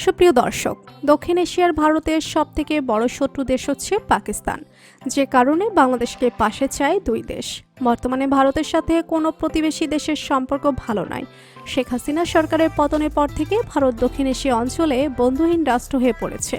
সুপ্রিয় দর্শক, দক্ষিণ এশিয়ার ভারতের সবথেকে বড় শত্রু দেশ হচ্ছে পাকিস্তান, যে কারণে বাংলাদেশকে পাশে চায় দুই দেশ। বর্তমানে ভারতের সাথে কোনো প্রতিবেশী দেশের সম্পর্ক ভালো নয়। শেখ হাসিনা সরকারের পতনের পর থেকে ভারত দক্ষিণ এশিয়া অঞ্চলে বন্ধুহীন রাষ্ট্র হয়ে পড়েছে।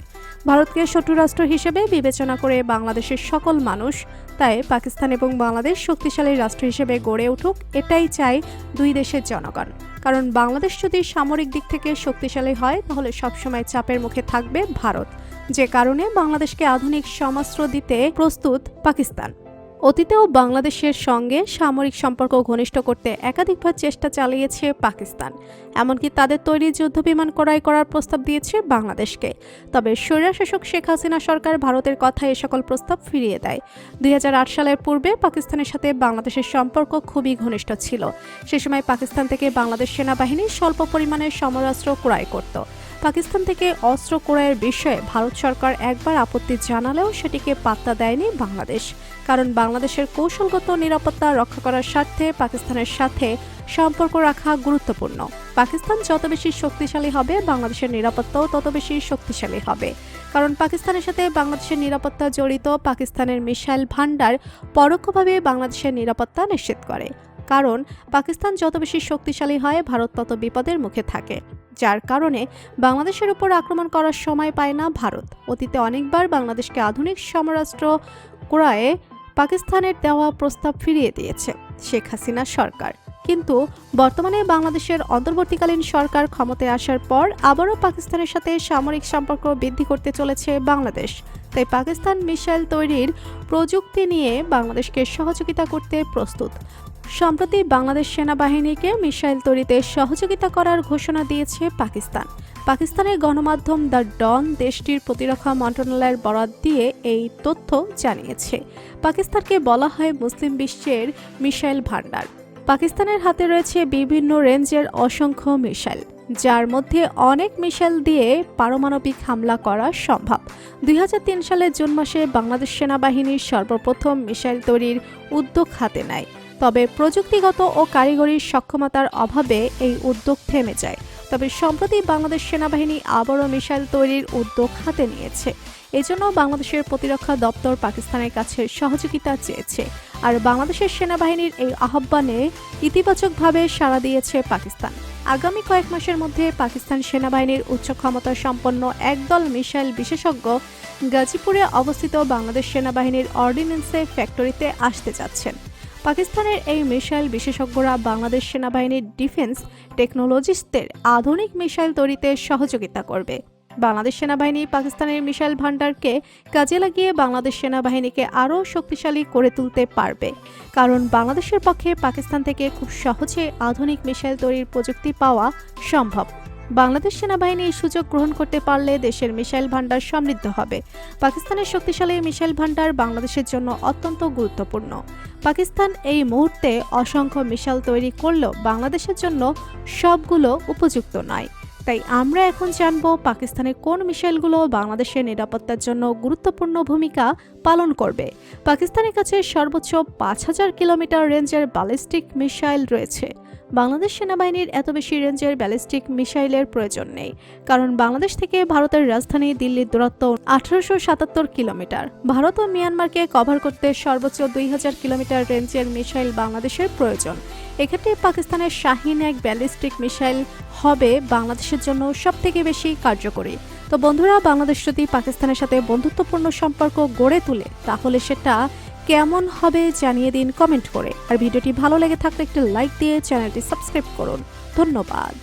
ভারতকে শত্রু রাষ্ট্র হিসেবে বিবেচনা করে বাংলাদেশের সকল মানুষ তাই পাকিস্তান এবং বাংলাদেশ শক্তিশালী রাষ্ট্র হিসেবে গড়ে উঠুক, এটাই চায় দুই দেশের জনগণ। কারণ বাংলাদেশ যদি সামরিক দিক থেকে শক্তিশালী হয় তাহলে সবসময় চাপের মুখে থাকবে ভারত, যে কারণে বাংলাদেশকে আধুনিক সমরাস্ত্র দিতে প্রস্তুত পাকিস্তান। অতীতেও বাংলাদেশের সঙ্গে সামরিক সম্পর্ক ঘনিষ্ঠ করতে একাধিকবার চেষ্টা চালিয়েছে পাকিস্তান, এমনকি তাদের তৈরি যুদ্ধবিমান ক্রয় করার প্রস্তাব দিয়েছে বাংলাদেশকে। তবে স্বৈরশাসক শেখ হাসিনা সরকার ভারতের কথায় এ সকল প্রস্তাব ফিরিয়ে দেয়। 2008 সালের পূর্বে পাকিস্তানের সাথে বাংলাদেশের সম্পর্ক খুবই ঘনিষ্ঠ ছিল। সে সময় পাকিস্তান থেকে বাংলাদেশ সেনাবাহিনী স্বল্প পরিমাণের সমরাস্ত্র ক্রয় করত। পাকিস্তান থেকে অস্ত্র ক্রয়ের বিষয়ে ভারত সরকার একবার আপত্তি জানালেও সেটিকে পাত্তা দেয়নি বাংলাদেশ, কারণ বাংলাদেশের কৌশলগত নিরাপত্তা রক্ষা করার স্বার্থে পাকিস্তানের সাথে সম্পর্ক রাখা গুরুত্বপূর্ণ। পাকিস্তান যত বেশি শক্তিশালী হবে বাংলাদেশের নিরাপত্তাও তত বেশি শক্তিশালী হবে, কারণ পাকিস্তানের সাথে বাংলাদেশের নিরাপত্তা জড়িত। পাকিস্তানের মিসাইল ভান্ডার পরোক্ষভাবে বাংলাদেশের নিরাপত্তা নিশ্চিত করে, কারণ পাকিস্তান যত বেশি শক্তিশালী হয় ভারত তত বিপদের মুখে থাকে, যার কারণে বাংলাদেশের উপর আক্রমণ করার সময় পায় না ভারত। অতীতে অনেকবার বাংলাদেশকে আধুনিক সমরাস্ত্র ক্রয়ে পাকিস্তানের দেওয়া প্রস্তাব ফিরিয়ে দিয়েছে শেখ হাসিনা সরকার, কিন্তু বর্তমানে বাংলাদেশের অন্তর্বর্তীকালীন সরকার ক্ষমতায় আসার পর আবারও পাকিস্তানের সাথে সামরিক সম্পর্ক বৃদ্ধি করতে চলেছে বাংলাদেশ। তাই পাকিস্তান মিসাইল তৈরির প্রযুক্তি নিয়ে বাংলাদেশকে সহযোগিতা করতে প্রস্তুত। সম্প্রতি বাংলাদেশ সেনাবাহিনীকে মিসাইল তৈরিতে সহযোগিতা করার ঘোষণা দিয়েছে পাকিস্তান। পাকিস্তানের গণমাধ্যম দ্য ডন দেশটির প্রতিরক্ষা মন্ত্রণালয়ের বরাত দিয়ে এই তথ্য জানিয়েছে। পাকিস্তানকে বলা হয় মুসলিম বিশ্বের মিসাইল ভান্ডার। পাকিস্তানের হাতে রয়েছে বিভিন্ন রেঞ্জের অসংখ্য মিসাইল, যার মধ্যে অনেক মিসাইল দিয়ে পারমাণবিক হামলা করা সম্ভব। 2003 সালের জুন মাসে বাংলাদেশ সেনাবাহিনীর সর্বপ্রথম মিসাইল তৈরির উদ্যোগ হাতে নেয়, তবে প্রযুক্তিগত ও কারিগরি সক্ষমতার অভাবে এই উদ্যোগ থেমে যায়। তবে সম্প্রতি বাংলাদেশ সেনাবাহিনী আবারও মিসাইল তৈরির উদ্যোগ হাতে নিয়েছে। এজন্য বাংলাদেশের প্রতিরক্ষা দপ্তর পাকিস্তানের কাছে সহযোগিতা চেয়েছে, আর বাংলাদেশের সেনাবাহিনীর এই আহ্বানে ইতিবাচকভাবে সাড়া দিয়েছে পাকিস্তান। আগামী কয়েক মাসের মধ্যে পাকিস্তান সেনাবাহিনীর উচ্চ ক্ষমতা সম্পন্ন একদল মিসাইল বিশেষজ্ঞ গাজীপুরে অবস্থিত বাংলাদেশ সেনাবাহিনীর অর্ডিন্যান্সে ফ্যাক্টরিতে আসতে যাচ্ছেন। পাকিস্তানের এই মিসাইল বিশেষজ্ঞরা বাংলাদেশ সেনাবাহিনীর ডিফেন্স টেকনোলজিস্টদের আধুনিক মিসাইল তৈরিতে সহযোগিতা করবে। বাংলাদেশ সেনাবাহিনী পাকিস্তানের মিসাইল ভান্ডারকে কাজে লাগিয়ে বাংলাদেশ সেনাবাহিনীকে আরও শক্তিশালী করে তুলতে পারবে, কারণ বাংলাদেশের পক্ষে পাকিস্তান থেকে খুব সহজে আধুনিক মিসাইল তৈরির প্রযুক্তি পাওয়া সম্ভব। বাংলাদেশ সেনাবাহিনী এই সুযোগ গ্রহণ করতে পারলে দেশের মিসাইল ভান্ডার সমৃদ্ধ হবে। পাকিস্তানের শক্তিশালী মিসাইল ভান্ডার বাংলাদেশের জন্য অত্যন্ত গুরুত্বপূর্ণ। পাকিস্তান এই মুহূর্তে অসংখ্য মিসাইল তৈরি করলেও বাংলাদেশের জন্য সবগুলো উপযুক্ত নয়। তাই আমরা এখন জানব পাকিস্তানের কোন মিসাইলগুলো বাংলাদেশের নিরাপত্তার জন্য গুরুত্বপূর্ণ ভূমিকা পালন করবে। পাকিস্তানের কাছে সর্বোচ্চ 5000 কিলোমিটার রেঞ্জের ব্যালিস্টিক মিসাইল রয়েছে। বাংলাদেশ সেনাবাহিনীর এত বেশি রেঞ্জের ব্যালিস্টিক মিসাইলের প্রয়োজন নেই, কারণ বাংলাদেশ থেকে ভারতের রাজধানী দিল্লির দূরত্ব 1877 কিলোমিটার। ভারত ও মিয়ানমারকে কভার করতে সর্বোচ্চ 2000 কিলোমিটার রেঞ্জের মিসাইল বাংলাদেশের প্রয়োজন। এক্ষেত্রে পাকিস্তানের শাহিন এক ব্যালিস্টিক মিসাইল হবে বাংলাদেশের জন্য সবথেকে বেশি কার্যকরী। তো বন্ধুরা, বাংলাদেশ যদি পাকিস্তানের সাথে বন্ধুত্বপূর্ণ সম্পর্ক গড়ে তোলে তাহলে সেটা কেমন হবে জানিয়ে দিন কমেন্ট করে। আর ভিডিওটি ভালো লেগে থাকলে একটি লাইক দিয়ে চ্যানেলটি সাবস্ক্রাইব করুন। ধন্যবাদ।